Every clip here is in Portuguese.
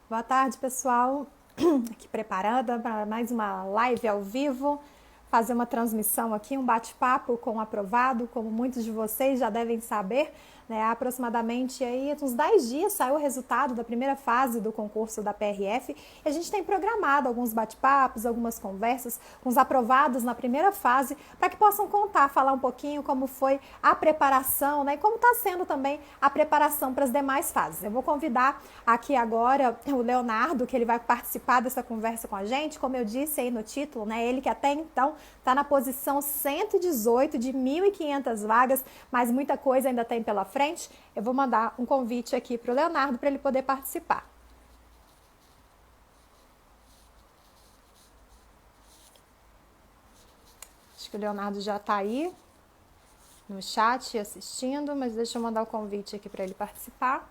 Boa tarde, pessoal. Aqui preparada para mais uma live ao vivo, fazer uma transmissão aqui, um bate-papo com o aprovado, como muitos de vocês já devem saber, né? Há aproximadamente aí uns 10 dias saiu o resultado da primeira fase do concurso da PRF e a gente tem programado alguns bate-papos, algumas conversas com os aprovados na primeira fase para que possam contar, falar um pouquinho como foi a preparação, né? E como está sendo também a preparação para as demais fases. Eu vou convidar aqui agora o Leonardo, que ele vai participar dessa conversa com a gente, como eu disse aí no título, né? Ele que até então está na posição 118 de 1.500 vagas, mas muita coisa ainda tem pela frente. Eu vou mandar um convite aqui para o Leonardo para ele poder participar. Acho que o Leonardo já está aí no chat assistindo, mas deixa eu mandar o convite aqui para ele participar.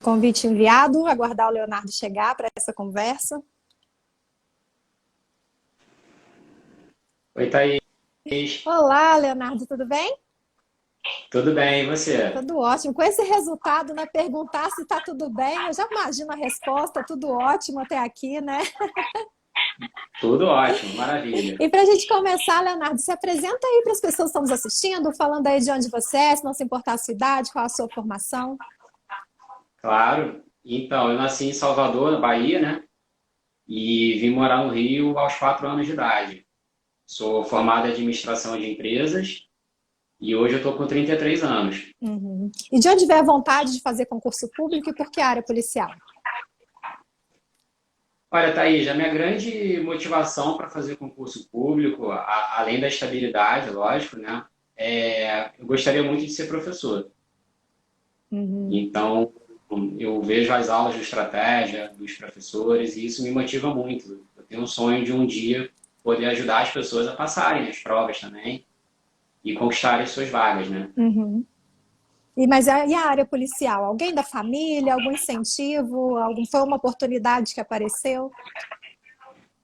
Convite enviado, aguardar o Leonardo chegar para essa conversa. Oi, Thaís. Olá, Leonardo, tudo bem? Tudo bem, e você? Tudo ótimo. Com esse resultado, né, perguntar se está tudo bem, eu já imagino a resposta, tudo ótimo até aqui, né? Tudo ótimo, maravilha. E para a gente começar, Leonardo, se apresenta aí para as pessoas que estão nos assistindo, falando aí de onde você é, se não se importar a sua idade, qual a sua formação. Claro. Então, eu nasci em Salvador, na Bahia, né? E vim morar no Rio aos 4 anos de idade. Sou formado em administração de empresas e hoje eu estou com 33 anos. Uhum. E de onde veio a vontade de fazer concurso público e por que área policial? Olha, Thaís, a minha grande motivação para fazer concurso público, além da estabilidade, lógico, né? Eu gostaria muito de ser professor. Uhum. Então, eu vejo as aulas de estratégia dos professores e isso me motiva muito. Eu tenho um sonho de um dia poder ajudar as pessoas a passarem as provas também e conquistarem suas vagas, né? Uhum. E a área policial? Alguém da família, algum incentivo, foi uma oportunidade que apareceu?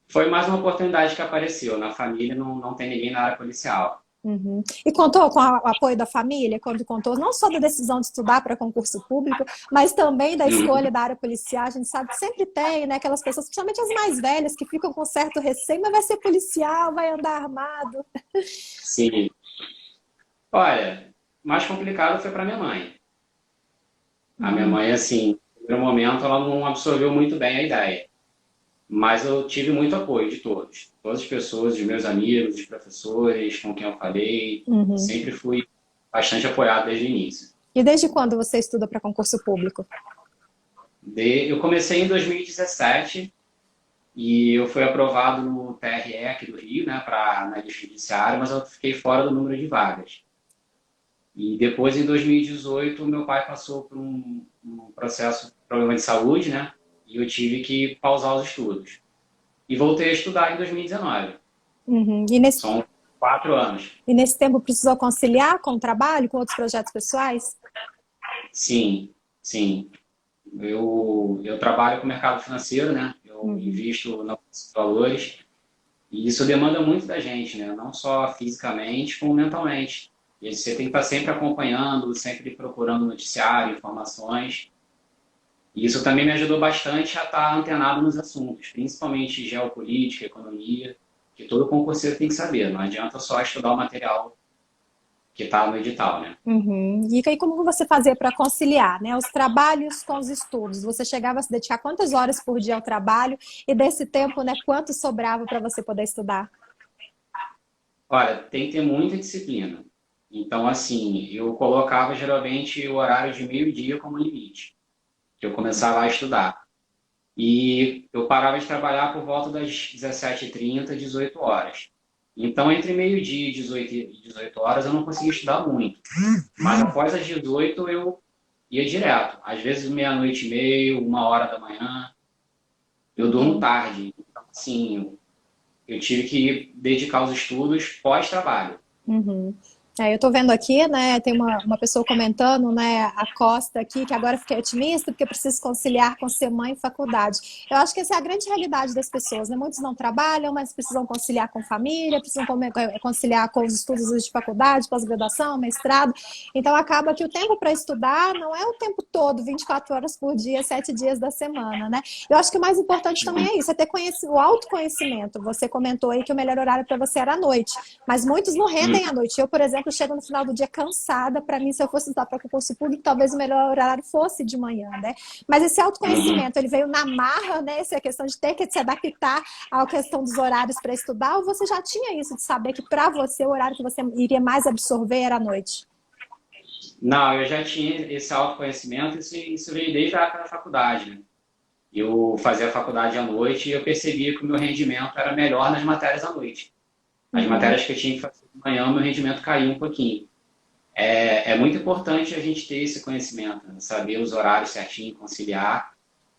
Foi mais uma oportunidade que apareceu. Na família não tem ninguém na área policial. Uhum. E contou com o apoio da família, quando contou não só da decisão de estudar para concurso público, mas também da escolha Uhum. da área policial. A gente sabe que sempre tem, né, aquelas pessoas, principalmente as mais velhas, que ficam com certo receio, mas vai ser policial, vai andar armado. Sim. Olha, mais complicado foi para minha mãe. A minha Uhum. mãe, assim, no primeiro momento, ela não absorveu muito bem a ideia. Mas eu tive muito apoio de todos. Todas as pessoas, de meus amigos, de professores com quem eu falei. Eu Uhum. sempre fui bastante apoiado desde o início. E desde quando você estuda para concurso público? Eu comecei em 2017 e eu fui aprovado no TRE aqui do Rio, né, para analista judiciário, mas eu fiquei fora do número de vagas. E depois, em 2018, meu pai passou por um processo, problema de saúde, né, e eu tive que pausar os estudos. E voltei a estudar em 2019. Uhum. São 4 anos. E nesse tempo precisou conciliar com o trabalho, com outros projetos pessoais? Sim, sim. Eu trabalho com o mercado financeiro, né? Eu Uhum. invisto na bolsa de valores e isso demanda muito da gente, né? Não só fisicamente, como mentalmente. E você tem que estar sempre acompanhando, sempre procurando noticiário, informações. E isso também me ajudou bastante a estar antenado nos assuntos, principalmente geopolítica, economia, que todo concurseiro tem que saber. Não adianta só estudar o material que está no edital, né? Uhum. E aí, como você fazia para conciliar, né, os trabalhos com os estudos? Você chegava a se dedicar quantas horas por dia ao trabalho e desse tempo, né, quanto sobrava para você poder estudar? Olha, tem que ter muita disciplina. Então, assim, eu colocava geralmente o horário de meio-dia como limite, que eu começava a estudar. E eu parava de trabalhar por volta das 17h30, 18 horas. Então, entre meio-dia e 18 horas, eu não conseguia estudar muito. Mas após as 18, eu ia direto. Às vezes, meia-noite e meia, 1 hora da manhã. Eu durmo Uhum. tarde. Então, assim, eu tive que dedicar os estudos pós-trabalho. Uhum. Eu estou vendo aqui, né, tem uma pessoa comentando, né, a Costa aqui, que agora fiquei otimista porque preciso conciliar com ser mãe e faculdade. Eu acho que essa é a grande realidade das pessoas, né? Muitos não trabalham, mas precisam conciliar com família, precisam conciliar com os estudos de faculdade, pós-graduação, mestrado. Então acaba que o tempo para estudar não é o tempo todo, 24 horas por dia, 7 dias da semana, né? Eu acho que o mais importante também é isso, é ter o autoconhecimento. Você comentou aí que o melhor horário para você era à noite, mas muitos não rendem à noite. Eu, por exemplo, chego no final do dia cansada. Para mim, se eu fosse estudar para concurso público, talvez o melhor horário fosse de manhã, né? Mas esse autoconhecimento, ele veio na marra, né? Essa questão de ter que se adaptar à questão dos horários para estudar, ou você já tinha isso de saber que para você o horário que você iria mais absorver era à noite? Não, eu já tinha esse autoconhecimento, isso veio desde a época da faculdade, né? Eu fazia a faculdade à noite e eu percebia que o meu rendimento era melhor nas matérias à noite. As matérias que eu tinha que fazer de manhã, o meu rendimento caiu um pouquinho. É muito importante a gente ter esse conhecimento, né? Saber os horários certinho, conciliar,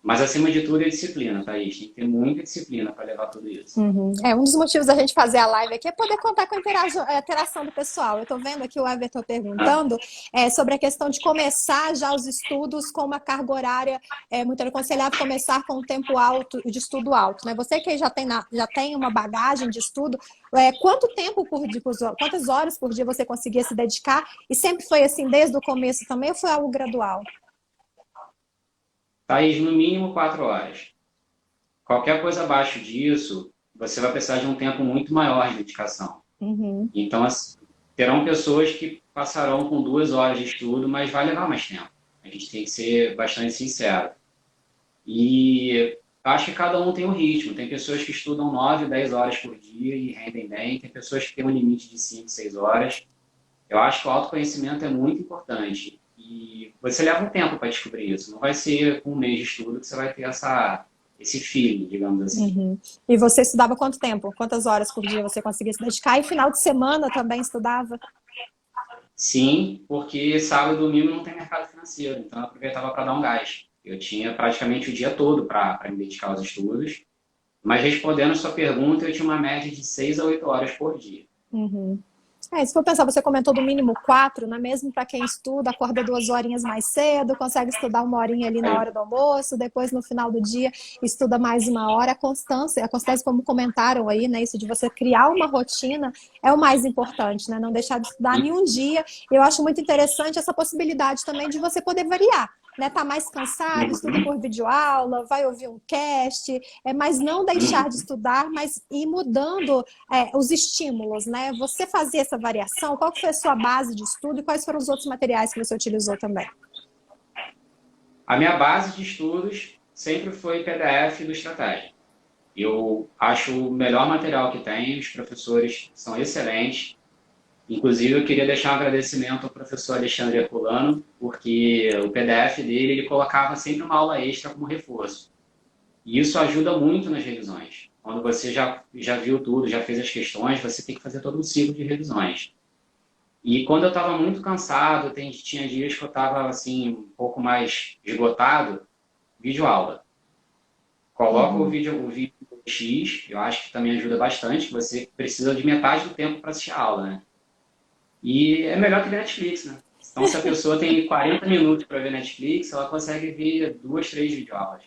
mas acima de tudo é disciplina, Thaís. Tem que ter muita disciplina para levar tudo isso. Um dos motivos da gente fazer a live aqui é poder contar com a interação do pessoal. Eu estou vendo aqui o Everton perguntando sobre a questão de começar já os estudos com uma carga horária muito aconselhável começar com um tempo alto de estudo alto, né? Você que já tem uma bagagem de estudo, quanto tempo por dia, quantas horas por dia você conseguia se dedicar? E sempre foi assim desde o começo também ou foi algo gradual? Thaís, no mínimo 4 horas. Qualquer coisa abaixo disso, você vai precisar de um tempo muito maior de dedicação. Então, assim, terão pessoas que passarão com 2 horas de estudo, mas vai levar mais tempo. A gente tem que ser bastante sincero. E acho que cada um tem um ritmo. Tem pessoas que estudam 9, 10 horas por dia e rendem bem. Tem pessoas que têm um limite de 5, 6 horas. Eu acho que o autoconhecimento é muito importante. E você leva um tempo para descobrir isso. Não vai ser com um mês de estudo que você vai ter esse feeling, digamos assim. E você estudava quanto tempo? Quantas horas por dia você conseguia se dedicar? E final de semana também estudava? Sim, porque sábado e domingo não tem mercado financeiro, então eu aproveitava para dar um gás. Eu tinha praticamente o dia todo para me dedicar aos estudos, mas respondendo a sua pergunta, eu tinha uma média de 6 a 8 horas por dia. Se for pensar, você comentou do mínimo 4, né? Mesmo para quem estuda, acorda 2 horinhas mais cedo, consegue estudar 1 horinha ali na hora do almoço, depois no final do dia estuda mais 1 hora. A constância, como comentaram aí, né? Isso de você criar uma rotina é o mais importante, né? Não deixar de estudar nenhum dia. Eu acho muito interessante essa possibilidade também de você poder variar. Né, tá mais cansado, estuda por videoaula, vai ouvir um cast, mas não deixar de estudar, mas ir mudando os estímulos, né? Você fazia essa variação, qual que foi a sua base de estudo e quais foram os outros materiais que você utilizou também? A minha base de estudos sempre foi PDF do Estratégia. Eu acho o melhor material que tem, os professores são excelentes. Inclusive, eu queria deixar um agradecimento ao professor Alexandre Herculano, porque o PDF dele, ele colocava sempre uma aula extra como reforço. E isso ajuda muito nas revisões. Quando você já viu tudo, já fez as questões, você tem que fazer todo um ciclo de revisões. E quando eu estava muito cansado, tinha dias que eu estava assim, um pouco mais esgotado, videoaula. Coloca o vídeo X, eu acho que também ajuda bastante, que você precisa de metade do tempo para assistir a aula, né? E é melhor que ver Netflix, né? Então, se a pessoa tem 40 minutos para ver Netflix, ela consegue ver 2, 3 videoaulas.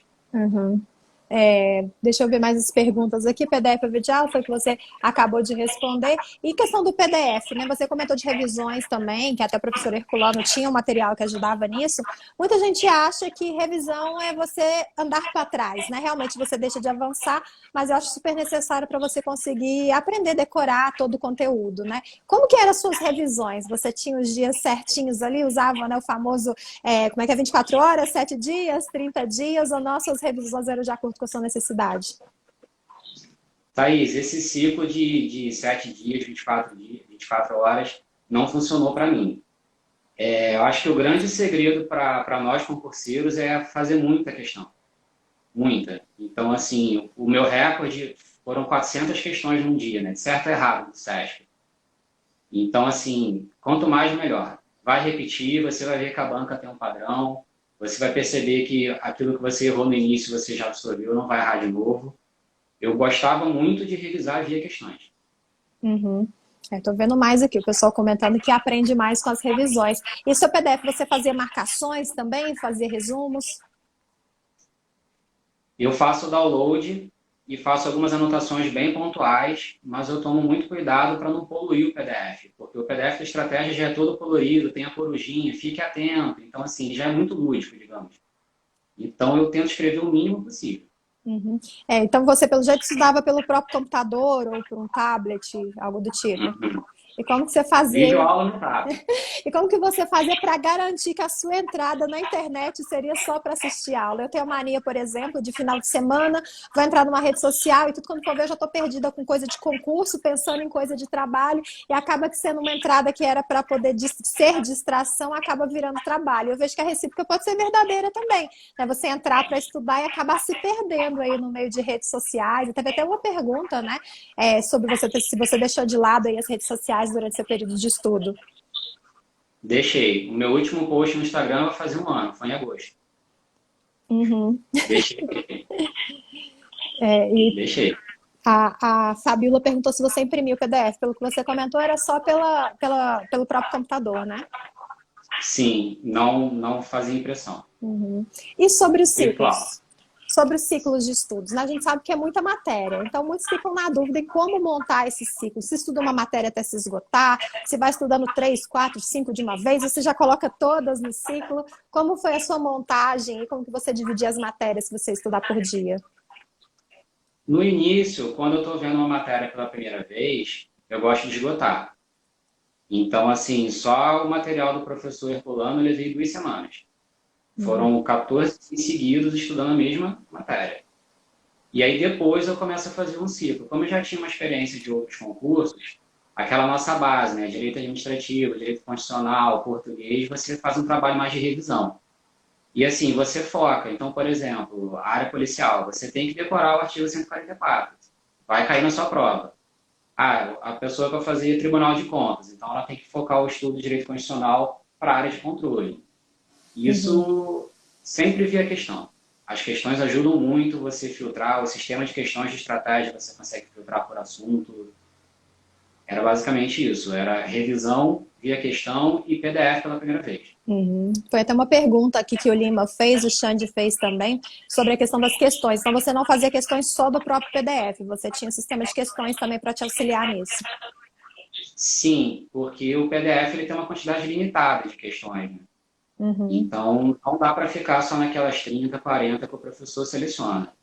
Deixa eu ver mais as perguntas aqui. PDF ou videoaula foi o que você acabou de responder. E questão do PDF, né? Você comentou de revisões também, que até o professor Herculano tinha um material que ajudava nisso. Muita gente acha que revisão é você andar para trás, né? Realmente você deixa de avançar, mas eu acho super necessário para você conseguir aprender a decorar todo o conteúdo, né? Como que eram as suas revisões? Você tinha os dias certinhos ali, usava, né, o famoso, como é que é, 24 horas, 7 dias, 30 dias, ou nossas revisões eram de acordo com a sua necessidade? Thaís, esse ciclo de 7 dias, 24 horas, não funcionou para mim. Eu acho que o grande segredo para nós concurseiros é fazer muita questão. Muita. Então, assim, o meu recorde foram 400 questões num dia, né? De certo ou errado, do SESC. Então, assim, quanto mais, melhor. Vai repetir, você vai ver que a banca tem um padrão, você vai perceber que aquilo que você errou no início você já absorveu, não vai errar de novo. Eu gostava muito de revisar via questões. Estou vendo mais aqui, o pessoal comentando que aprende mais com as revisões. E seu PDF, você fazia marcações também? Fazia resumos? Eu faço o download e faço algumas anotações bem pontuais, mas eu tomo muito cuidado para não poluir o PDF, porque o PDF da estratégia já é todo colorido, tem a corujinha, fique atento. Então, assim, ele já é muito lúdico, digamos. Então, eu tento escrever o mínimo possível. Uhum. Então você, pelo jeito, estudava pelo próprio computador ou por um tablet, algo do tipo. Uhum. E como que você fazia Vídeo aí? aula no tablet. E como que você fazia para garantir que a sua entrada na internet seria só para assistir aula? Eu tenho mania, por exemplo, de final de semana, vou entrar numa rede social e tudo quando for ver eu já estou perdida com coisa de concurso, pensando em coisa de trabalho, e acaba que sendo uma entrada que era para poder ser distração, acaba virando trabalho. Eu vejo que a recíproca pode ser verdadeira também, né? Você entrar para estudar e acabar se perdendo aí no meio de redes sociais. Teve até uma pergunta, né, sobre você, se você deixou de lado aí as redes sociais durante seu período de estudo. Deixei. O meu último post no Instagram vai fazer um ano, foi em agosto. Uhum. Deixei. E Deixei. a Fabiola perguntou se você imprimiu o PDF. Pelo que você comentou, era só pelo próprio computador, né? Sim, não fazia impressão. Uhum. E sobre os Virtual. ciclos? Sobre os ciclos de estudos, né? A gente sabe que é muita matéria, então muitos ficam na dúvida em como montar esses ciclos. Se estuda uma matéria até se esgotar, se vai estudando 3, 4, 5 de uma vez, você já coloca todas no ciclo. Como foi a sua montagem e como que você dividia as matérias que você estudar por dia? No início, quando eu estou vendo uma matéria pela primeira vez, eu gosto de esgotar. Então, assim, só o material do professor Herculano eu levei 2 semanas. Foram 14 dias seguidos estudando a mesma matéria. E aí depois eu começo a fazer um ciclo. Como eu já tinha uma experiência de outros concursos, aquela nossa base, né, direito administrativo, direito constitucional, português, você faz um trabalho mais de revisão. E assim, você foca. Então, por exemplo, a área policial, você tem que decorar o artigo 144. Vai cair na sua prova. Ah, a pessoa vai fazer Tribunal de Contas, então ela tem que focar o estudo de direito constitucional para a área de controle. Isso sempre via questão. As questões ajudam muito você filtrar, o sistema de questões de estratégia você consegue filtrar por assunto. Era basicamente isso, era revisão via questão e PDF pela primeira vez. Foi até uma pergunta aqui que o Lima fez, o Xande fez também, sobre a questão das questões. Então você não fazia questões só do próprio PDF, você tinha um sistema de questões também para te auxiliar nisso. Sim, porque o PDF ele tem uma quantidade limitada de questões, né? Então, não dá para ficar só naquelas 30, 40 que o professor seleciona.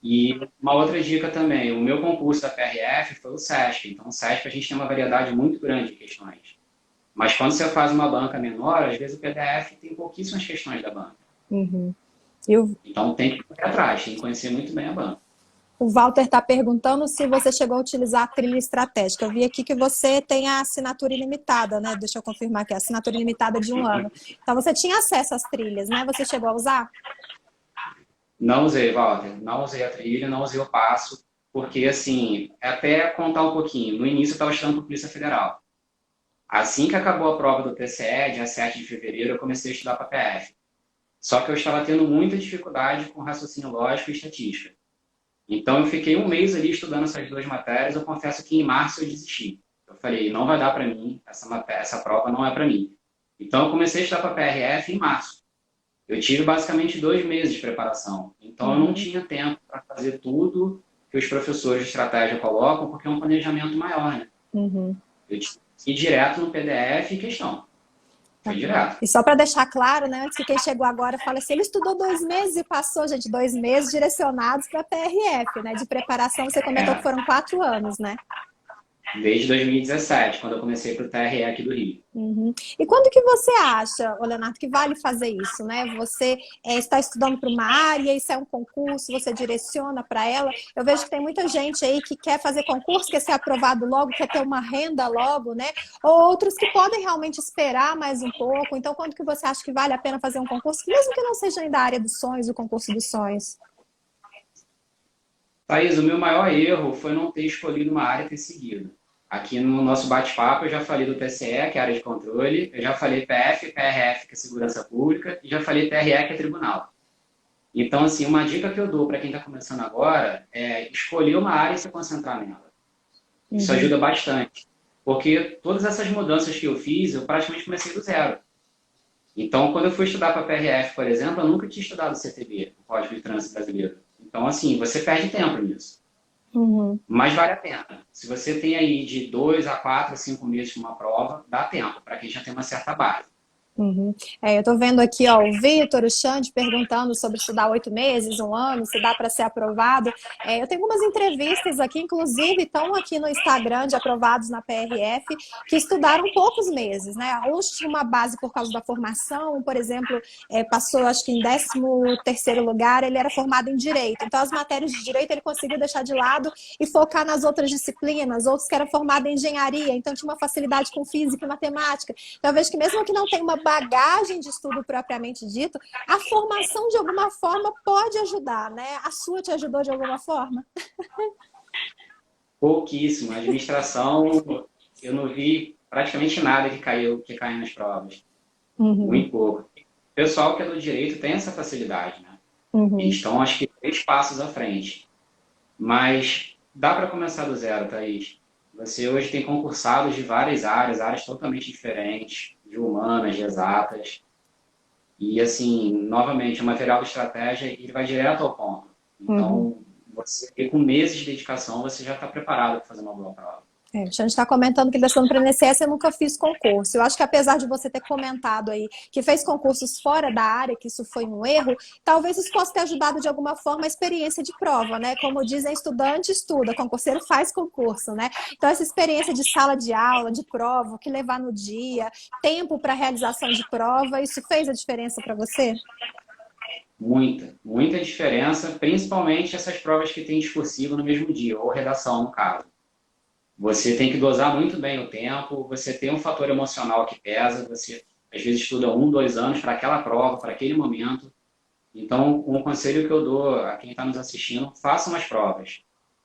E uma outra dica também, o meu concurso da PRF foi o SESC. Então, o SESC a gente tem uma variedade muito grande de questões. Mas quando você faz uma banca menor, às vezes o PDF tem pouquíssimas questões da banca. Então, tem que ir atrás, tem que conhecer muito bem a banca. O Walter está perguntando se você chegou a utilizar a trilha estratégica. Eu vi aqui que você tem a assinatura ilimitada, né? Deixa eu confirmar aqui, a assinatura ilimitada de 1 ano. Então você tinha acesso às trilhas, né? Você chegou a usar? Não usei, Walter. Não usei a trilha, não usei o passo, porque, assim, até contar um pouquinho, no início eu estava estudando para a Polícia Federal. Assim que acabou a prova do TCE, dia 7 de fevereiro, eu comecei a estudar para a PF. Só que eu estava tendo muita dificuldade com raciocínio lógico e estatística. Então, eu fiquei 1 mês ali estudando essas 2 matérias. Eu confesso que em março eu desisti. Eu falei, não vai dar para mim, essa prova não é para mim. Então, eu comecei a estudar para a PRF em março. Eu tive basicamente 2 meses de preparação. Então, eu não tinha tempo para fazer tudo que os professores de estratégia colocam, porque é um planejamento maior, né? Eu tive que ir direto no PDF e questão. Foi direto. E só para deixar claro, né, antes que quem chegou agora fale assim, ele estudou 2 meses e passou, gente, 2 meses direcionados para a PRF, né? De preparação, você comentou que foram 4 anos, né? Desde 2017, quando eu comecei para o TRE aqui do Rio. E quando que você acha, Leonardo, que vale fazer isso, né? Você está estudando para uma área, isso é um concurso, você direciona para ela. Eu vejo que tem muita gente aí que quer fazer concurso, quer ser aprovado logo, quer ter uma renda logo, né? Ou outros que podem realmente esperar mais um pouco. Então, quando que você acha que vale a pena fazer um concurso, mesmo que não seja ainda a área dos sonhos, o concurso dos sonhos? Thaís, o meu maior erro foi não ter escolhido uma área e ter seguido. Aqui no nosso bate-papo eu já falei do TCE, que é a área de controle, eu já falei PF, PRF, que é segurança pública, e já falei TRE, que é tribunal. Então, assim, uma dica que eu dou para quem está começando agora é escolher uma área e se concentrar nela. Isso ajuda bastante. Porque todas essas mudanças que eu fiz, eu praticamente comecei do zero. Então, quando eu fui estudar para a PRF, por exemplo, eu nunca tinha estudado o CTB, o Código de Trânsito Brasileiro. Então, assim, você perde tempo nisso. Uhum. Mas vale a pena. Se você tem aí de 2 a 4 a 5 meses para uma prova, dá tempo, para quem já tem uma certa base. Uhum. Eu estou vendo aqui, ó, o Vitor, o Xande perguntando sobre estudar 8 meses, um ano, se dá para ser aprovado. Eu tenho algumas entrevistas aqui, inclusive estão aqui no Instagram de aprovados na PRF, que estudaram poucos meses, né? Uns tinham uma base por causa da formação, por exemplo, passou acho que em 13º lugar, ele era formado em Direito. Então as matérias de Direito ele conseguiu deixar de lado e focar nas outras disciplinas, outros que eram formados em Engenharia, então tinha uma facilidade com Física e Matemática. Então eu vejo que mesmo que não tenha uma bagagem de estudo propriamente dito, a formação de alguma forma pode ajudar, né? A sua te ajudou de alguma forma? Pouquíssimo. A administração, eu não vi praticamente nada que caiu nas provas. Uhum. Muito pouco. O pessoal que é do direito tem essa facilidade, né? Uhum. Eles estão, acho que, 3 passos à frente. Mas dá para começar do zero, Thaís. Você hoje tem concursados de várias áreas totalmente diferentes, de humanas, de exatas. E, assim, novamente, o material de estratégia, ele vai direto ao ponto. Então, você, com meses de dedicação, você já está preparado para fazer uma boa prova. A gente está comentando que estando para INSS eu nunca fiz concurso. Eu acho que apesar de você ter comentado aí que fez concursos fora da área, que isso foi um erro, talvez isso possa ter ajudado de alguma forma a experiência de prova, né? Como dizem, estudante estuda, concurseiro faz concurso, né? Então essa experiência de sala de aula, de prova, o que levar no dia, tempo para realização de prova, isso fez a diferença para você? Muita diferença, principalmente essas provas que tem discursivo no mesmo dia, ou redação, no caso. Você tem que dosar muito bem o tempo, você tem um fator emocional que pesa, você às vezes estuda 1, 2 anos para aquela prova, para aquele momento. Então, um conselho que eu dou a quem está nos assistindo, façam as provas.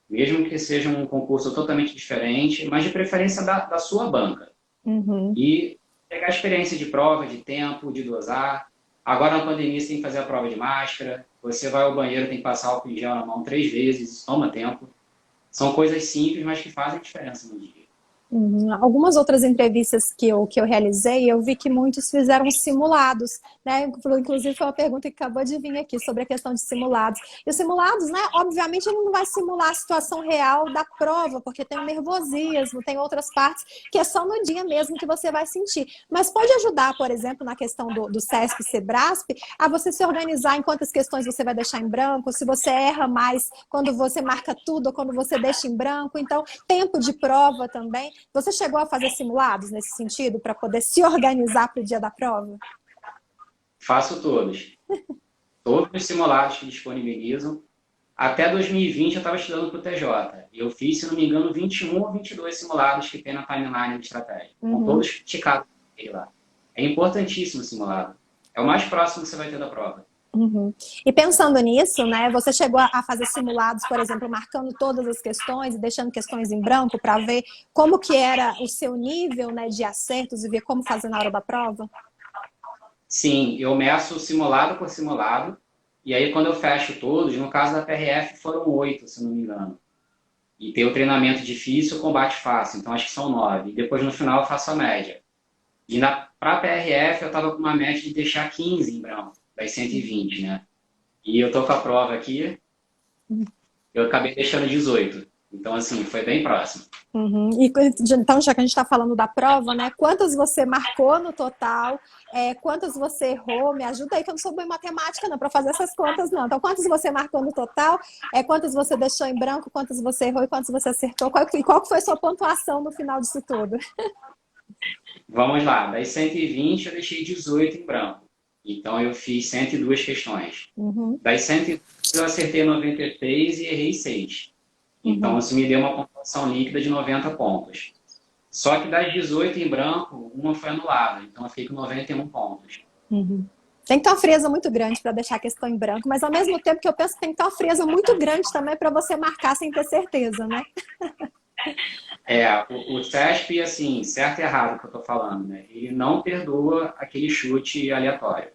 Mesmo que seja um concurso totalmente diferente, mas de preferência da sua banca. E pegar a experiência de prova, de tempo, de dosar. Agora na pandemia você tem que fazer a prova de máscara, você vai ao banheiro, tem que passar álcool em gel na mão 3 vezes, isso toma tempo. São coisas simples, mas que fazem diferença no dia. Algumas outras entrevistas que eu realizei, eu vi que muitos fizeram simulados, né? Inclusive foi uma pergunta que acabou de vir aqui sobre a questão de simulados. E os simulados, né? Obviamente ele não vai simular a situação real da prova, porque tem o nervosismo, tem outras partes que é só no dia mesmo que você vai sentir. Mas pode ajudar, por exemplo, na questão do CESP e SEBRASP, a você se organizar em quantas questões você vai deixar em branco, se você erra mais quando você marca tudo ou quando você deixa em branco. Então, tempo de prova também. Você chegou a fazer simulados nesse sentido para poder se organizar para o dia da prova? Faço todos. Todos os simulados que disponibilizam. Até 2020 eu estava estudando para o TJ. Eu fiz, se não me engano, 21 ou 22 simulados que tem na timeline de estratégia. Com todos ticados lá. É importantíssimo o simulado. É o mais próximo que você vai ter da prova. E pensando nisso, né, você chegou a fazer simulados, por exemplo, marcando todas as questões e deixando questões em branco para ver como que era o seu nível, né, de acertos e ver como fazer na hora da prova? Sim, eu meço simulado por simulado, e aí quando eu fecho todos, no caso da PRF foram 8, se não me engano. E tem o treinamento difícil, o combate fácil, então acho que são 9. E depois no final eu faço a média. E para a PRF eu estava com uma média de deixar 15 em branco, das 120, né? E eu tô com a prova aqui, eu acabei deixando 18. Então, assim, foi bem próximo. E, então, já que a gente está falando da prova, né? Quantas você marcou no total? Quantas você errou? Me ajuda aí, que eu não sou boa em matemática, não, para fazer essas contas, não. Então, quantas você marcou no total? Quantas você deixou em branco? Quantas você errou e quantas você acertou? Qual foi a sua pontuação no final disso tudo? Vamos lá, das 120 eu deixei 18 em branco. Então eu fiz 102 questões. Das 102 eu acertei 93 e errei 6. Então isso me deu uma pontuação líquida de 90 pontos. Só que das 18 em branco, uma foi anulada. Então eu fiquei com 91 pontos. Tem que ter uma frieza muito grande para deixar a questão em branco, mas ao mesmo tempo que eu penso que tem que ter uma frieza muito grande também para você marcar sem ter certeza, né? O CESP, assim, certo e errado que eu estou falando, né? Ele não perdoa aquele chute aleatório.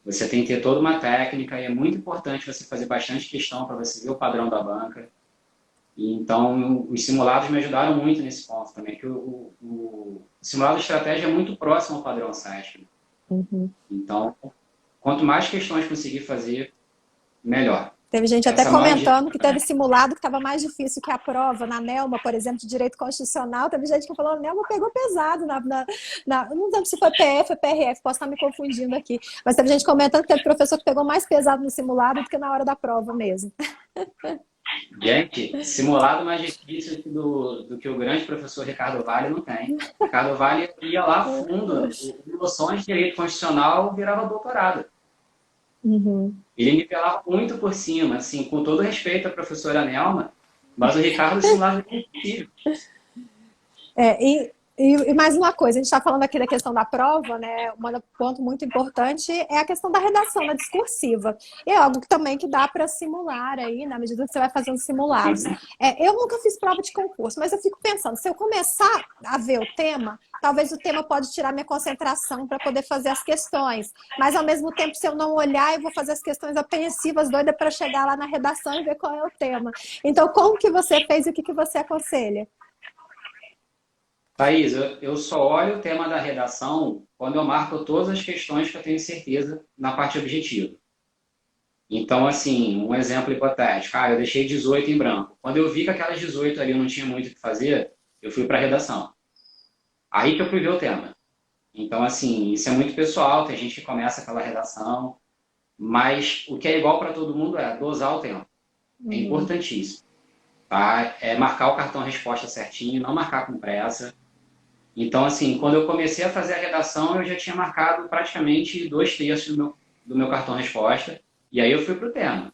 Você tem que ter toda uma técnica e é muito importante você fazer bastante questão para você ver o padrão da banca. Então, os simulados me ajudaram muito nesse ponto também, que o simulado de estratégia é muito próximo ao padrão SASP. Uhum. Então, quanto mais questões conseguir fazer, melhor. Teve gente até Essa é a maior dica. comentando que teve simulado que estava mais difícil que a prova. Na Nelma, por exemplo, de Direito Constitucional, teve gente que falou, a Nelma pegou pesado não lembro se foi PF ou PRF, posso estar me confundindo aqui. Mas teve gente comentando que teve professor que pegou mais pesado no simulado do que na hora da prova mesmo. Gente, simulado mais difícil do que o grande professor Ricardo Vale não tem. Ricardo Vale ia lá a fundo, noções de direito constitucional virava doutorado. Uhum. Ele nivelava muito por cima, assim, com todo respeito à professora Nelma, mas o Ricardo simulava impossível. E mais uma coisa, a gente está falando aqui da questão da prova, né? Um ponto muito importante é a questão da redação, da discursiva. E é algo que também que dá para simular aí, na medida que você vai fazendo simulados. Eu nunca fiz prova de concurso, mas eu fico pensando, se eu começar a ver o tema, talvez o tema pode tirar minha concentração para poder fazer as questões. Mas, ao mesmo tempo, se eu não olhar, eu vou fazer as questões apreensivas, doida para chegar lá na redação e ver qual é o tema. Então, como que você fez e o que você aconselha? Thaís, eu só olho o tema da redação quando eu marco todas as questões que eu tenho certeza na parte objetiva. Então, assim, um exemplo hipotético. Eu deixei 18 em branco. Quando eu vi que aquelas 18 ali eu não tinha muito o que fazer, eu fui para a redação. Aí que eu fui ver o tema. Então, assim, isso é muito pessoal, tem gente que começa pela redação, mas o que é igual para todo mundo é dosar o tempo. É importantíssimo. Tá? É marcar o cartão resposta certinho, não marcar com pressa. Então, assim, quando eu comecei a fazer a redação, eu já tinha marcado praticamente 2/3 do meu cartão resposta, e aí eu fui para o tema.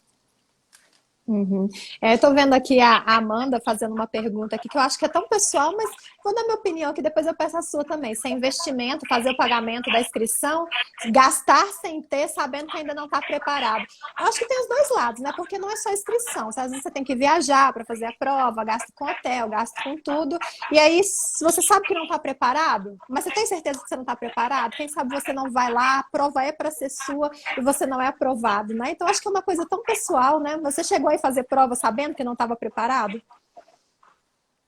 Uhum. Estou vendo aqui a Amanda fazendo uma pergunta aqui que eu acho que é tão pessoal, mas vou dar minha opinião aqui, depois eu peço a sua também. Sem investimento, fazer o pagamento da inscrição, gastar sem ter, sabendo que ainda não está preparado. Eu acho que tem os dois lados, né? Porque não é só inscrição. Às vezes você tem que viajar para fazer a prova, gasto com hotel, gasto com tudo. E aí, se você sabe que não está preparado, mas você tem certeza que você não está preparado, quem sabe você não vai lá, a prova é para ser sua e você não é aprovado, né? Então, acho que é uma coisa tão pessoal, né? Você chegou a fazer prova sabendo que não estava preparado?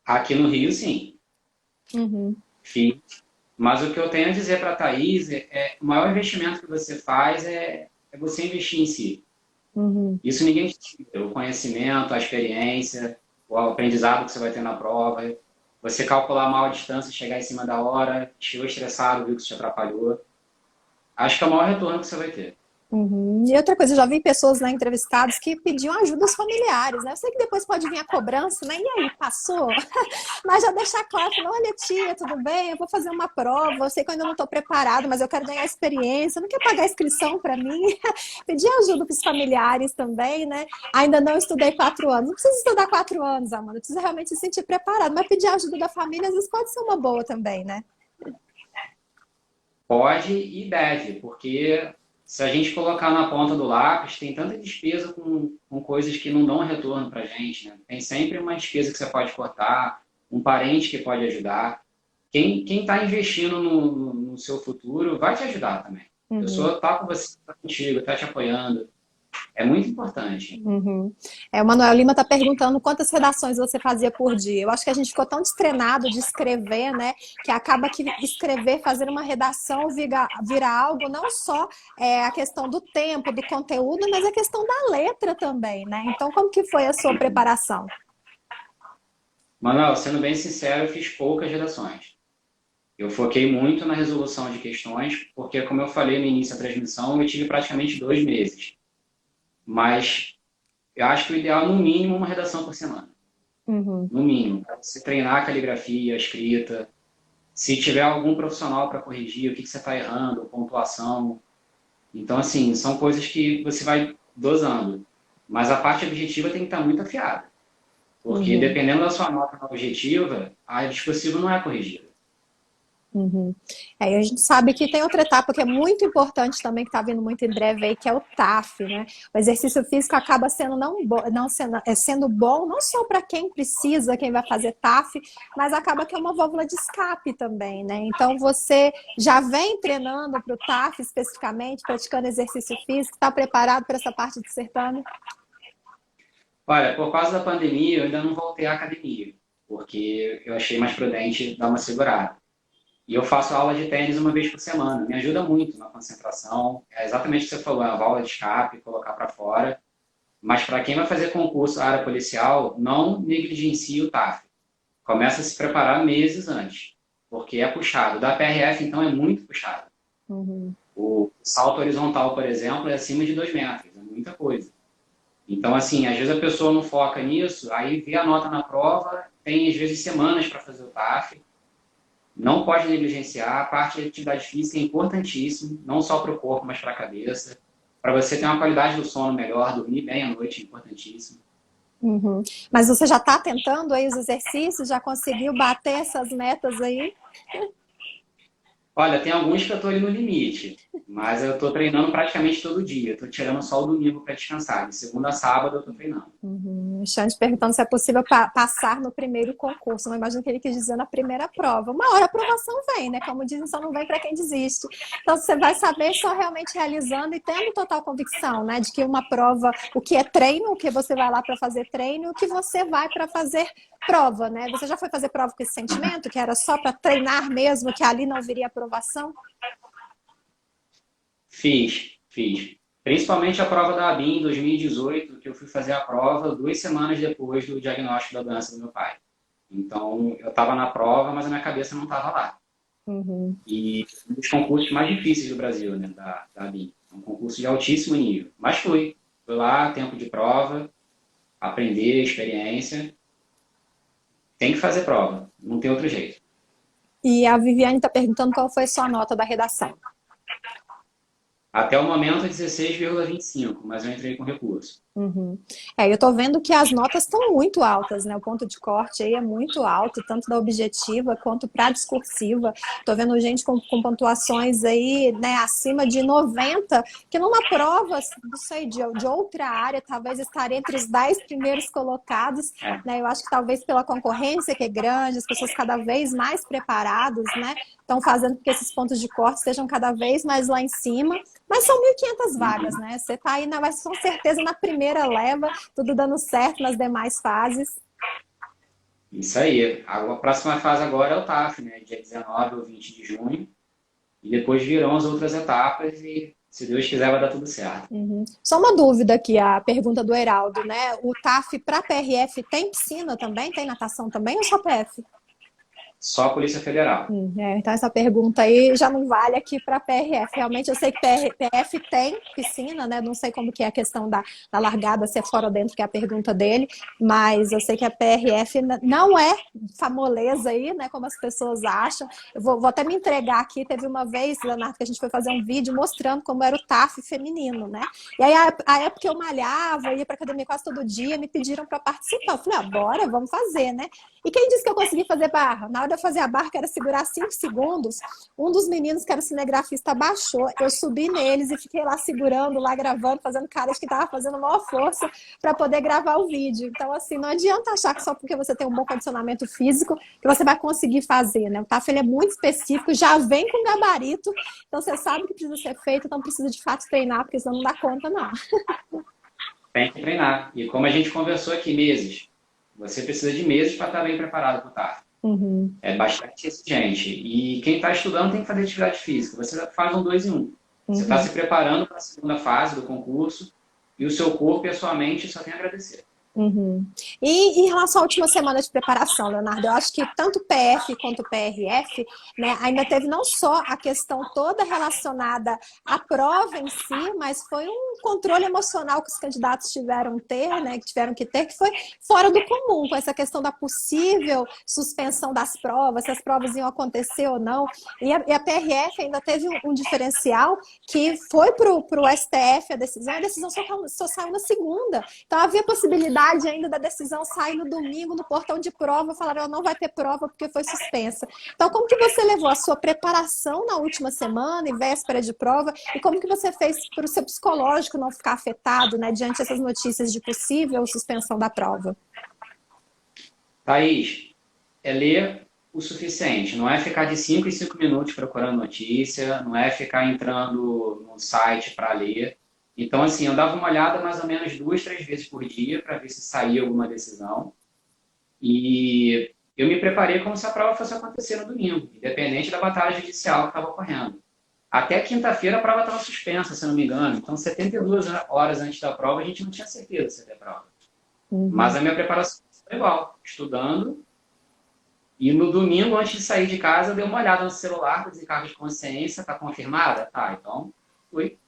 Aqui no Rio, sim. Uhum. Fiz. Mas o que eu tenho a dizer para a Thaís o maior investimento que você faz é você investir em si. Uhum. Isso ninguém tira. O conhecimento, a experiência, o aprendizado que você vai ter na prova. Você calcular mal a distância, chegar em cima da hora, chegou estressado, viu que isso te atrapalhou. Acho que é o maior retorno que você vai ter. Uhum. E outra coisa, eu já vi pessoas, né, entrevistados que pediam ajuda aos familiares, né? Eu sei que depois pode vir a cobrança, né? E aí, passou? Mas já deixar claro, falar, olha tia, tudo bem? Eu vou fazer uma prova, eu sei que eu ainda não estou preparado, mas eu quero ganhar experiência, não quer pagar inscrição para mim? Pedir ajuda para os familiares também, né? Ainda não estudei 4 anos, não precisa estudar 4 anos, Amanda, precisa realmente se sentir preparado, mas pedir ajuda da família às vezes pode ser uma boa também, né? Pode e deve, porque se a gente colocar na ponta do lápis, tem tanta despesa com coisas que não dão retorno para a gente, né? Tem sempre uma despesa que você pode cortar, um parente que pode ajudar. Quem está investindo no seu futuro vai te ajudar também. A pessoa está com você, está contigo, está te apoiando. É muito importante. Uhum. O Manuel Lima está perguntando quantas redações você fazia por dia. Eu acho que a gente ficou tão destreinado de escrever, né? Que acaba que escrever, fazer uma redação vira algo não só a questão do tempo, do conteúdo, mas a questão da letra também, né? Então, como que foi a sua preparação? Manuel, sendo bem sincero, eu fiz poucas redações. Eu foquei muito na resolução de questões, porque, como eu falei no início da transmissão, eu tive praticamente 2 meses. Mas eu acho que o ideal é, no mínimo, uma redação por semana. Uhum. No mínimo. Para você treinar a caligrafia, a escrita. Se tiver algum profissional para corrigir, o que você está errando, pontuação. Então, assim, são coisas que você vai dosando. Mas a parte objetiva tem que estar muito afiada. Porque, dependendo da sua nota objetiva, a discursiva não é corrigida. Uhum. A gente sabe que tem outra etapa que é muito importante também, que está vindo muito em breve aí, que é o TAF, né? O exercício físico acaba sendo sendo bom, não só para quem precisa, quem vai fazer TAF, mas acaba que é uma válvula de escape também, né? Então você já vem treinando para o TAF especificamente, praticando exercício físico, está preparado para essa parte do certame? Olha, por causa da pandemia, eu ainda não voltei à academia, porque eu achei mais prudente dar uma segurada. E eu faço aula de tênis uma vez por semana. Me ajuda muito na concentração. É exatamente o que você falou, é uma válvula de escape, colocar para fora. Mas para quem vai fazer concurso área policial, não negligencie o TAF. Começa a se preparar meses antes, porque é puxado. Da PRF, então, é muito puxado. Uhum. O salto horizontal, por exemplo, é acima de 2 metros, é muita coisa. Então, assim, às vezes a pessoa não foca nisso, aí vê a nota na prova, tem às vezes semanas para fazer o TAF, não pode negligenciar, a parte de atividade física é importantíssima, não só para o corpo, mas para a cabeça. Para você ter uma qualidade do sono melhor, dormir bem à noite é importantíssimo. Uhum. Mas você já está tentando aí os exercícios? Já conseguiu bater essas metas aí? Olha, tem alguns que eu estou ali no limite, mas eu estou treinando praticamente todo dia. Estou tirando só o domingo para descansar. De segunda a sábado eu estou treinando. Uhum. O Xande perguntando se é possível passar no primeiro concurso. Não imagino que ele quis dizer na primeira prova. Uma hora a aprovação vem, né? Como dizem, só não vem para quem desiste. Então você vai saber só realmente realizando e tendo total convicção, né? De que uma prova, o que é treino, o que você vai lá para fazer treino, e o que você vai para fazer prova, né? Você já foi fazer prova com esse sentimento, que era só para treinar mesmo, que ali não viria aprovação? Fiz. Principalmente a prova da ABIN em 2018, que eu fui fazer a prova 2 semanas depois do diagnóstico da doença do meu pai. Então, eu estava na prova, mas a minha cabeça não estava lá. Uhum. E um dos concursos mais difíceis do Brasil, né, da ABIN. É um concurso de altíssimo nível. Mas fui lá, tempo de prova, aprender, experiência. Tem que fazer prova, não tem outro jeito. E a Viviane está perguntando qual foi a sua nota da redação. Até o momento é 16,25, mas eu entrei com recurso. Uhum. Eu estou vendo que as notas estão muito altas, né? O ponto de corte aí é muito alto, tanto da objetiva quanto para a discursiva. Estou vendo gente com pontuações aí, né, acima de 90, que numa prova, não sei, de outra área, talvez estaria entre os 10 primeiros colocados, É. né? Eu acho que talvez pela concorrência que é grande, as pessoas cada vez mais preparadas, né? Estão fazendo com que esses pontos de corte estejam cada vez mais lá em cima. Mas são 1.500 vagas, né? Você está aí, vai com certeza, na primeira leva, tudo dando certo nas demais fases. Isso aí. A próxima fase agora é o TAF, né? Dia 19 ou 20 de junho. E depois virão as outras etapas e, se Deus quiser, vai dar tudo certo. Uhum. Só uma dúvida aqui, a pergunta do Heraldo, né? O TAF para PRF tem piscina também? Tem natação também ou só PF? Só a Polícia Federal. Então essa pergunta aí já não vale aqui para PRF. Realmente eu sei que PF tem piscina, né? Não sei como que é a questão da largada, se é fora ou dentro, que é a pergunta dele, mas eu sei que a PRF não é famoleza aí, né? Como as pessoas acham. Eu vou até me entregar aqui. Teve uma vez, Leonardo, que a gente foi fazer um vídeo mostrando como era o TAF feminino, né? E aí a época eu malhava, ia para academia quase todo dia, me pediram para participar. Eu falei, bora, vamos fazer, né? E quem disse que eu consegui fazer barra? Na hora de eu fazer a barra, que era segurar 5 segundos, um dos meninos, que era cinegrafista, abaixou. Eu subi neles e fiquei lá segurando, lá gravando, fazendo cara de que estava fazendo a maior força para poder gravar o vídeo. Então, assim, não adianta achar que só porque você tem um bom condicionamento físico que você vai conseguir fazer, né? O TAF, ele é muito específico, já vem com gabarito, então você sabe que precisa ser feito, então precisa de fato treinar, porque senão não dá conta, não. Tem que treinar. E como a gente conversou aqui, meses. Você precisa de meses para estar bem preparado para o TAF. Uhum. É bastante exigente. E quem está estudando tem que fazer atividade física. Você faz um 2 em 1. Você está se preparando para a segunda fase do concurso e o seu corpo e a sua mente só tem a agradecer. Uhum. E em relação à última semana de preparação, Leonardo, eu acho que tanto o PF quanto o PRF, né, ainda teve não só a questão toda relacionada à prova em si, mas foi um controle emocional que os candidatos tiveram que ter, que foi fora do comum, com essa questão da possível suspensão das provas, se as provas iam acontecer ou não. E a PRF ainda teve um diferencial que foi para o STF a decisão só saiu na segunda. Então havia possibilidade ainda da decisão sair no domingo no portão de prova, falaram, não vai ter prova porque foi suspensa. Então, como que você levou a sua preparação na última semana e véspera de prova, e como que você fez para o seu psicológico não ficar afetado, né, diante dessas notícias de possível suspensão da prova? Thaís, é ler o suficiente, não é ficar de 5 em 5 minutos procurando notícia, não é ficar entrando no site para ler. Então, assim, eu dava uma olhada mais ou menos 2, 3 vezes por dia para ver se saía alguma decisão. E eu me preparei como se a prova fosse acontecer no domingo, independente da batalha judicial que estava ocorrendo. Até quinta-feira a prova estava suspensa, se não me engano. Então, 72 horas antes da prova, a gente não tinha certeza se ia ter prova. Mas a minha preparação foi igual, estudando. E no domingo, antes de sair de casa, eu dei uma olhada no celular, com desencargo de consciência, está confirmada? Tá, então fui.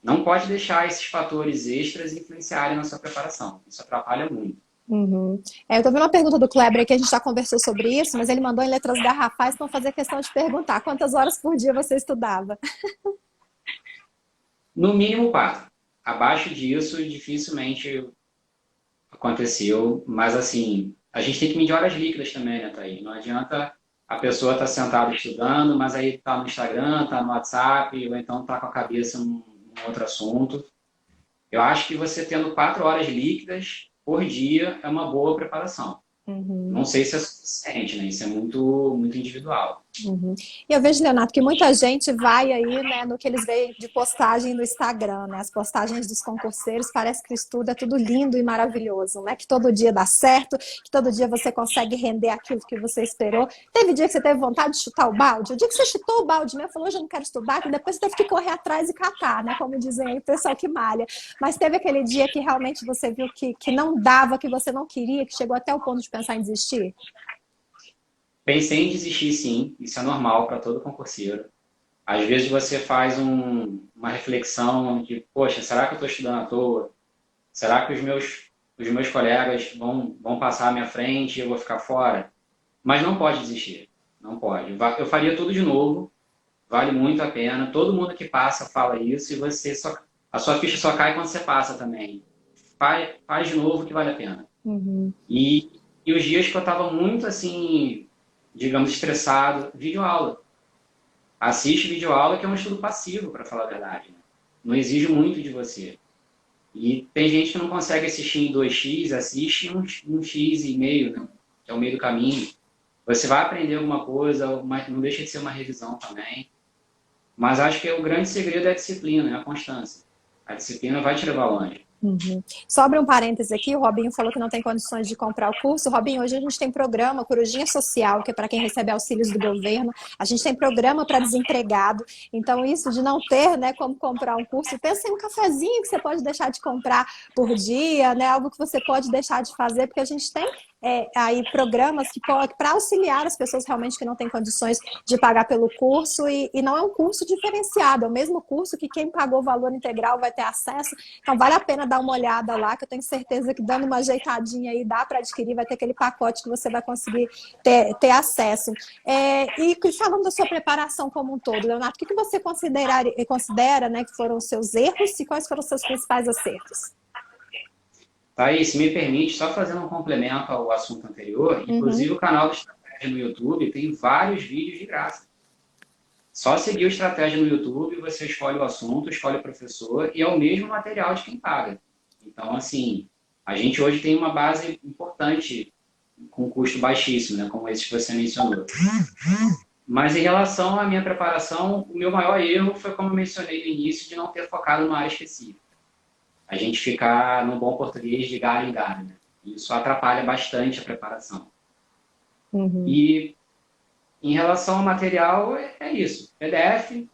Não pode deixar esses fatores extras influenciarem na sua preparação. Isso atrapalha muito. Uhum. Eu tô vendo uma pergunta do Kleber aqui, a gente já conversou sobre isso, mas ele mandou em letras garrafais para fazer questão de perguntar quantas horas por dia você estudava. No mínimo 4. Abaixo disso, dificilmente aconteceu. Mas, assim, a gente tem que medir horas líquidas também, né, Thaís? Não adianta a pessoa estar sentada estudando, mas aí tá no Instagram, tá no WhatsApp, ou então tá com a cabeça num outro assunto. Eu acho que você tendo 4 horas líquidas por dia é uma boa preparação. Não sei se é suficiente, né? Isso é muito, muito individual. E eu vejo, Leonardo, que muita gente vai aí, né, no que eles veem de postagem no Instagram, né? As postagens dos concurseiros, parece que o estudo é tudo lindo e maravilhoso, né? Que todo dia dá certo, que todo dia você consegue render aquilo que você esperou. Teve dia que você teve vontade de chutar o balde? O dia que você chutou o balde mesmo, falou, hoje eu não quero estudar, que depois você teve que correr atrás e catar, né? Como dizem aí o pessoal que malha. Mas teve aquele dia que realmente você viu que não dava, que você não queria, que chegou até o ponto de pensar em desistir? Pensei em desistir, sim. Isso é normal para todo concurseiro. Às vezes você faz uma reflexão de, poxa, será que eu estou estudando à toa? Será que os meus colegas vão passar à minha frente e eu vou ficar fora? Mas não pode desistir. Não pode. Eu faria tudo de novo. Vale muito a pena. Todo mundo que passa fala isso e a sua ficha só cai quando você passa também. Faz de novo que vale a pena. E os dias que eu estava muito assim, digamos, estressado, videoaula. Assiste videoaula, que é um estudo passivo, para falar a verdade. Né? Não exige muito de você. E tem gente que não consegue assistir em 2x, assiste um x e meio, né? Que é o meio do caminho. Você vai aprender alguma coisa, mas não deixa de ser uma revisão também. Mas acho que o grande segredo é a disciplina, é a constância. A disciplina vai te levar longe. Só abrir um parênteses aqui, o Robinho falou que não tem condições de comprar o curso. Robinho, hoje a gente tem programa Corujinha Social, que é para quem recebe auxílios do governo. A gente tem programa para desempregado. Então, isso de não ter, né, como comprar um curso, pensa em um cafezinho que você pode deixar de comprar por dia, né, algo que você pode deixar de fazer, porque a gente tem aí programas que para auxiliar as pessoas realmente que não têm condições de pagar pelo curso e não é um curso diferenciado, é o mesmo curso que quem pagou o valor integral vai ter acesso. Então vale a pena dar uma olhada lá, que eu tenho certeza que dando uma ajeitadinha aí dá para adquirir, vai ter aquele pacote que você vai conseguir ter acesso. E falando da sua preparação como um todo, Leonardo, o que você considera, né, que foram os seus erros e quais foram os seus principais acertos? Thaís, se me permite, só fazendo um complemento ao assunto anterior, inclusive o canal do Estratégia no YouTube tem vários vídeos de graça. Só seguir o Estratégia no YouTube, você escolhe o assunto, escolhe o professor e é o mesmo material de quem paga. Então, assim, a gente hoje tem uma base importante com custo baixíssimo, né, como esse que você mencionou. Mas em relação à minha preparação, o meu maior erro foi, como eu mencionei no início, de não ter focado numa área específica. A gente ficar, no bom português, de galho em galho. Né? Isso atrapalha bastante a preparação. E em relação ao material, é isso. PDF,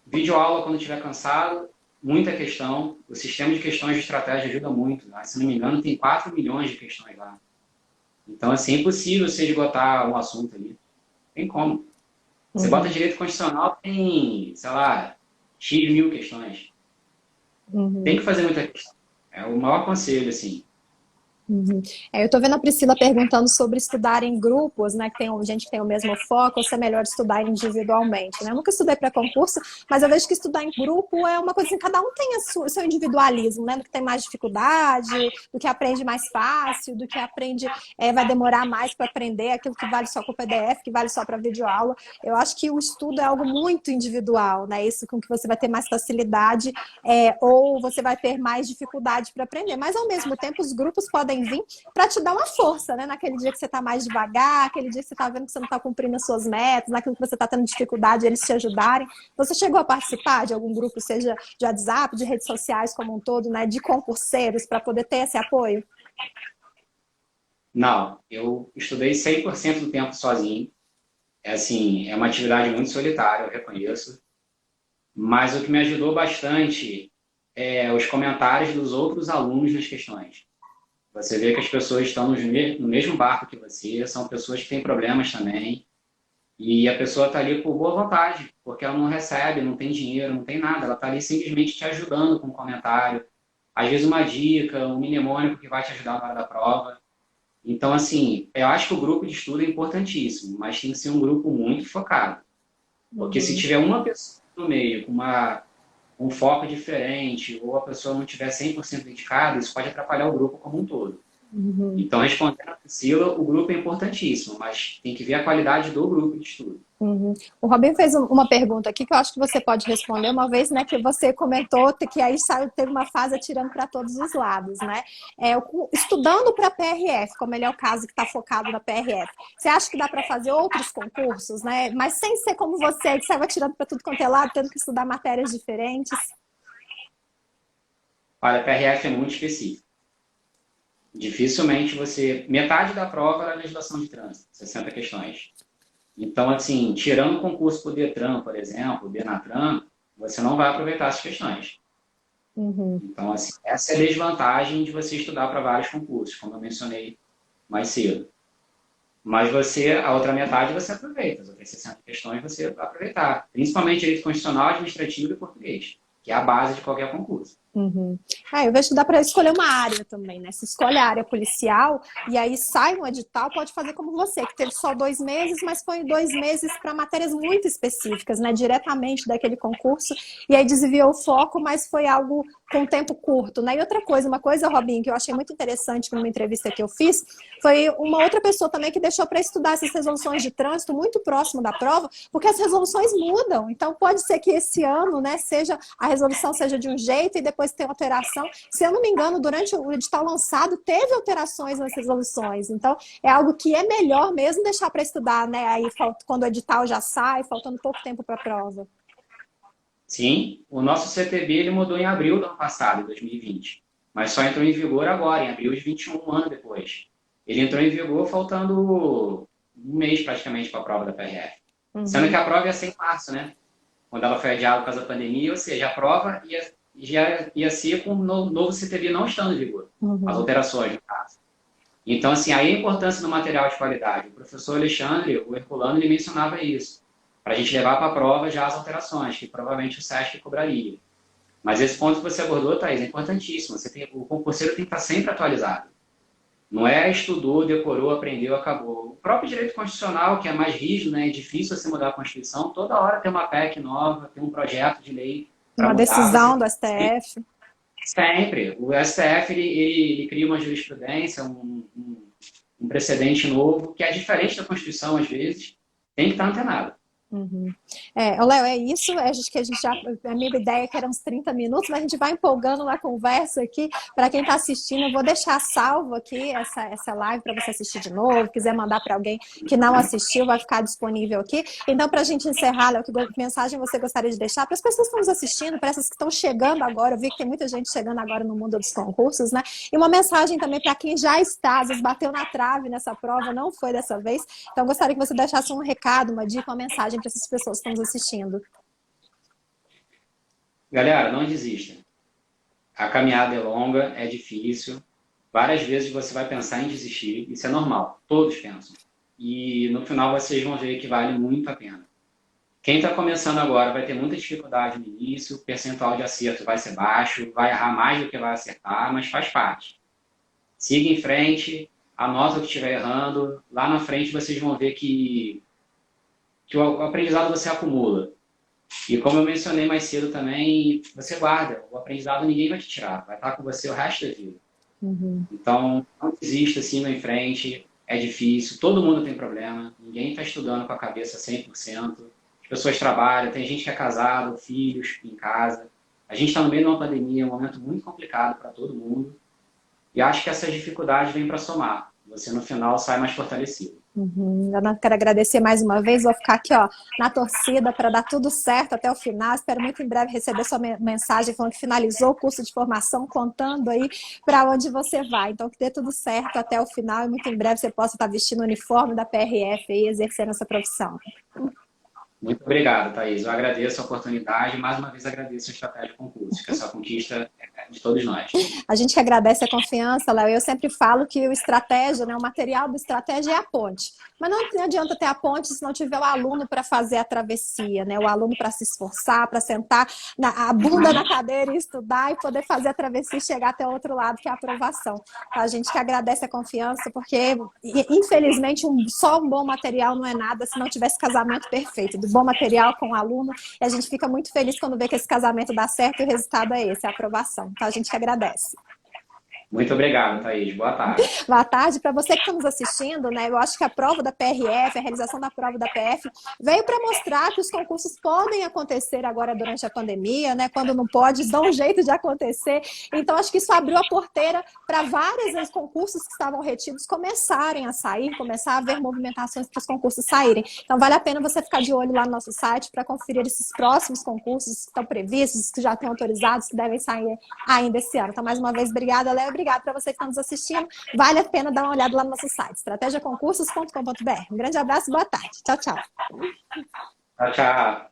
videoaula quando estiver cansado, muita questão. O sistema de questões de estratégia ajuda muito. Né? Se não me engano, tem 4 milhões de questões lá. Então, assim, é impossível você esgotar um assunto ali. Tem como. Você bota direito constitucional, tem, sei lá, X mil questões. Tem que fazer muita questão. É o maior conselho, assim. Eu estou vendo a Priscila perguntando sobre estudar em grupos, né? Que tem gente que tem o mesmo foco, ou se é melhor estudar individualmente, né? Eu nunca estudei para concurso, mas eu vejo que estudar em grupo é uma coisa assim, cada um tem o seu individualismo, né? Do que tem mais dificuldade, do que aprende mais fácil, do que aprende, vai demorar mais para aprender, aquilo que vale só para o PDF, que vale só para videoaula. Eu acho que o estudo é algo muito individual, né? Isso com que você vai ter mais facilidade ou você vai ter mais dificuldade para aprender. Mas, ao mesmo tempo, os grupos podem podem vir para te dar uma força, né? Naquele dia que você está mais devagar, aquele dia que você está vendo que você não está cumprindo as suas metas, naquilo que você está tendo dificuldade, eles te ajudarem. Você chegou a participar de algum grupo, seja de WhatsApp, de redes sociais como um todo, né? De concurseiros, para poder ter esse apoio? Não, eu estudei 100% do tempo sozinho. É assim, é uma atividade muito solitária, eu reconheço. Mas o que me ajudou bastante é os comentários dos outros alunos nas questões. Você vê que as pessoas estão no mesmo barco que você, são pessoas que têm problemas também. E a pessoa está ali por boa vontade, porque ela não recebe, não tem dinheiro, não tem nada. Ela está ali simplesmente te ajudando com um comentário. Às vezes uma dica, um mnemônico que vai te ajudar na hora da prova. Então, assim, eu acho que o grupo de estudo é importantíssimo, mas tem que ser um grupo muito focado. Porque se tiver uma pessoa no meio com um foco diferente, ou a pessoa não tiver 100% dedicada, isso pode atrapalhar o grupo como um todo. Então, respondendo a Priscila, o grupo é importantíssimo, mas tem que ver a qualidade do grupo de estudo. O Robin fez uma pergunta aqui que eu acho que você pode responder, uma vez, né, que você comentou que aí teve uma fase atirando para todos os lados, né? Estudando para PRF, como ele é o caso que está focado na PRF, você acha que dá para fazer outros concursos, né? Mas sem ser como você, que saiu atirando para tudo quanto é lado, tendo que estudar matérias diferentes? Olha, a PRF é muito específico. Dificilmente metade da prova era legislação de trânsito, 60 questões. Então, assim, tirando o concurso por Detran, por exemplo, Denatran, você não vai aproveitar essas questões. Então, assim, essa é a desvantagem de você estudar para vários concursos, como eu mencionei mais cedo. Mas a outra metade você aproveita, as outras 60 questões você vai aproveitar. Principalmente direito constitucional, administrativo e português, que é a base de qualquer concurso. Eu vejo que dá para escolher uma área também, né? Se escolhe a área policial e aí sai um edital, pode fazer como você, que teve só 2 meses, mas foi 2 meses para matérias muito específicas, né? Diretamente daquele concurso, e aí desviou o foco, mas foi algo com tempo curto, né? E outra coisa, uma coisa, Robinho, que eu achei muito interessante numa entrevista que eu fiz, foi uma outra pessoa também que deixou para estudar essas resoluções de trânsito muito próximo da prova, porque as resoluções mudam. Então pode ser que esse ano, né, a resolução seja de um jeito e depois tem alteração. Se eu não me engano, durante o edital lançado, teve alterações nas resoluções. Então, é algo que é melhor mesmo deixar para estudar, né? Aí, quando o edital já sai, faltando pouco tempo para a prova. Sim, o nosso CTB ele mudou em abril do ano passado, 2020. Mas só entrou em vigor agora, em abril de 21, um ano depois. Ele entrou em vigor faltando um mês praticamente para a prova da PRF. Sendo que a prova ia ser em março, né? Quando ela foi adiada por causa da pandemia, ou seja, a prova já ia ser com o novo CTB não estando em vigor. As alterações, no caso. Então, assim, aí a importância do material de qualidade. O professor Alexandre, o Herculano, ele mencionava isso. Para a gente levar para a prova já as alterações, que provavelmente o SESC cobraria. Mas esse ponto que você abordou, Thaís, é importantíssimo. O concurseiro tem que estar sempre atualizado. Não é estudou, decorou, aprendeu, acabou. O próprio direito constitucional, que é mais rígido, né, é difícil você mudar a Constituição, toda hora tem uma PEC nova, tem um projeto de lei para uma mudar. Decisão do STF. Sempre. O STF ele cria uma jurisprudência, um precedente novo, que é diferente da Constituição, às vezes, tem que estar antenado. Léo, é isso. Acho que a minha ideia é que eram uns 30 minutos, mas a gente vai empolgando na conversa aqui. Para quem está assistindo, eu vou deixar salvo aqui essa live para você assistir de novo. Quiser mandar para alguém que não assistiu, vai ficar disponível aqui. Então, para a gente encerrar, Léo, que mensagem você gostaria de deixar para as pessoas que estão nos assistindo, para essas que estão chegando agora? Eu vi que tem muita gente chegando agora no mundo dos concursos, né? E uma mensagem também para quem já está, às vezes bateu na trave nessa prova, não foi dessa vez. Então, eu gostaria que você deixasse um recado, uma dica, uma mensagem para essas pessoas que estão nos assistindo. Galera, não desista. A caminhada é longa, é difícil. Várias vezes você vai pensar em desistir. Isso é normal. Todos pensam. E no final vocês vão ver que vale muito a pena. Quem está começando agora vai ter muita dificuldade no início. O percentual de acerto vai ser baixo. Vai errar mais do que vai acertar, mas faz parte. Siga em frente. Anota o que estiver errando. Lá na frente vocês vão ver que o aprendizado você acumula. E como eu mencionei mais cedo também, você guarda. O aprendizado ninguém vai te tirar. Vai estar com você o resto da vida. Então, não desista, siga em frente. É difícil. Todo mundo tem problema. Ninguém está estudando com a cabeça 100%. As pessoas trabalham. Tem gente que é casado, filhos em casa. A gente está no meio de uma pandemia, um momento muito complicado para todo mundo. E acho que essas dificuldades vêm para somar. Você, no final, sai mais fortalecido. Eu quero agradecer mais uma vez, vou ficar aqui ó, na torcida para dar tudo certo até o final. Espero muito em breve receber sua mensagem falando que finalizou o curso de formação, contando aí para onde você vai. Então, que dê tudo certo até o final e muito em breve você possa estar vestindo o uniforme da PRF e exercendo essa profissão. Muito obrigado, Thaís. Eu agradeço a oportunidade e, mais uma vez, agradeço a Estratégia Concurso, que essa conquista é de todos nós. A gente que agradece a confiança, Léo. Eu sempre falo que o estratégia, né, o material do estratégia é a ponte. Mas não adianta ter a ponte se não tiver o aluno para fazer a travessia, né? O aluno para se esforçar, para sentar a bunda na cadeira e estudar e poder fazer a travessia e chegar até o outro lado, que é a aprovação. A gente que agradece a confiança, porque, infelizmente, só um bom material não é nada se não tivesse casamento perfeito, do bom material com o aluno. E a gente fica muito feliz quando vê que esse casamento dá certo e o resultado é esse, a aprovação. Então, a gente que agradece. Muito obrigado, Thaís. Boa tarde. Boa tarde. Para você que está nos assistindo, né? Eu acho que a prova da PRF, a realização da prova da PF, veio para mostrar que os concursos podem acontecer agora durante a pandemia, né? Quando não pode, dá um jeito de acontecer. Então, acho que isso abriu a porteira para vários concursos que estavam retidos começarem a sair, começar a haver movimentações para os concursos saírem. Então, vale a pena você ficar de olho lá no nosso site para conferir esses próximos concursos que estão previstos, que já estão autorizados, que devem sair ainda esse ano. Então, mais uma vez, obrigada, Léo. Obrigado para você que está nos assistindo. Vale a pena dar uma olhada lá no nosso site, estrategiaconcursos.com.br. Um grande abraço e boa tarde. Tchau, tchau. Tchau, tchau.